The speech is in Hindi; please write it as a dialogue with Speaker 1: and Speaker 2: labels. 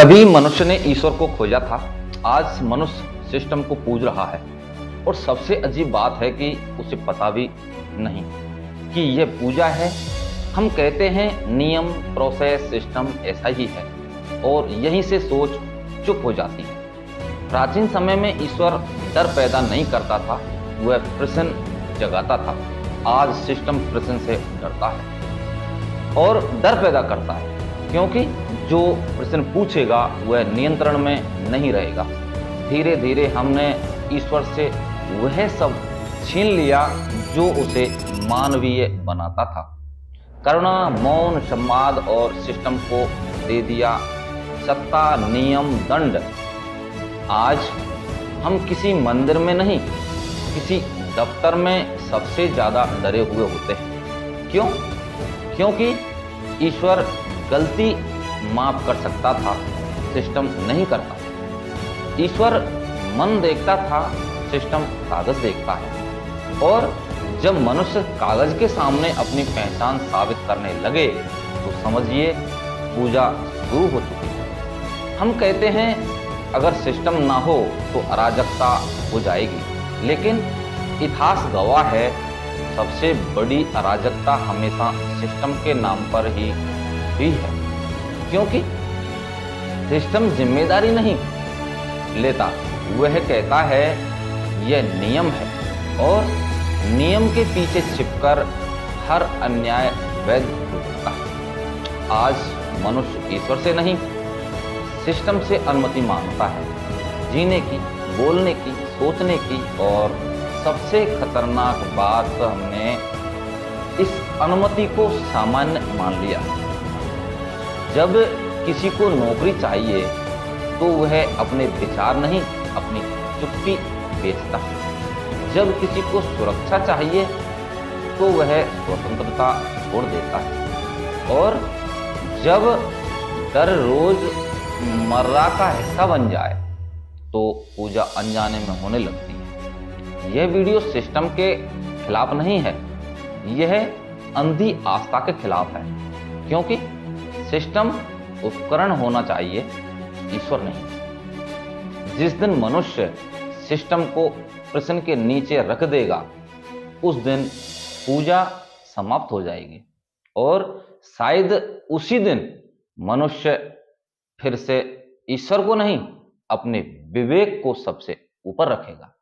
Speaker 1: कभी मनुष्य ने ईश्वर को खोजा था। आज मनुष्य सिस्टम को पूज रहा है और सबसे अजीब बात है कि उसे पता भी नहीं कि यह पूजा है। हम कहते हैं नियम, प्रोसेस, सिस्टम ऐसा ही है और यहीं से सोच चुप हो जाती है। प्राचीन समय में ईश्वर डर पैदा नहीं करता था, वह प्रश्न जगाता था। आज सिस्टम प्रश्न से डरता है और डर पैदा करता है, क्योंकि जो प्रश्न पूछेगा वह नियंत्रण में नहीं रहेगा। धीरे धीरे हमने ईश्वर से वह सब छीन लिया जो उसे मानवीय बनाता था। करुणा, मौन, संवाद और सिस्टम को दे दिया सत्ता, नियम, दंड। आज हम किसी मंदिर में नहीं, किसी दफ्तर में सबसे ज्यादा डरे हुए होते हैं। क्यों? क्योंकि ईश्वर गलती माफ कर सकता था, सिस्टम नहीं करता। ईश्वर मन देखता था, सिस्टम कागज देखता है। और जब मनुष्य कागज के सामने अपनी पहचान साबित करने लगे तो समझिए पूजा शुरू हो चुकी है। हम कहते हैं अगर सिस्टम ना हो तो अराजकता हो जाएगी, लेकिन इतिहास गवाह है सबसे बड़ी अराजकता हमेशा सिस्टम के नाम पर ही हुई है। क्योंकि सिस्टम जिम्मेदारी नहीं लेता, वह कहता है यह नियम है और नियम के पीछे छिपकर हर अन्याय वैध हो सकता है। आज मनुष्य ईश्वर से नहीं, सिस्टम से अनुमति मांगता है, जीने की, बोलने की, सोचने की। और सबसे खतरनाक बात, हमने इस अनुमति को सामान्य मान लिया। जब किसी को नौकरी चाहिए तो वह अपने विचार नहीं, अपनी चुप्पी बेचता है। जब किसी को सुरक्षा चाहिए तो वह स्वतंत्रता छोड़ देता है। और जब डर रोजमर्रा का हिस्सा बन जाए तो पूजा अनजाने में होने लगती है। यह वीडियो सिस्टम के खिलाफ नहीं है, यह अंधी आस्था के खिलाफ है। क्योंकि सिस्टम उपकरण होना चाहिए, ईश्वर नहीं। जिस दिन मनुष्य सिस्टम को प्रश्न के नीचे रख देगा, उस दिन पूजा समाप्त हो जाएगी और शायद उसी दिन मनुष्य फिर से ईश्वर को नहीं, अपने विवेक को सबसे ऊपर रखेगा।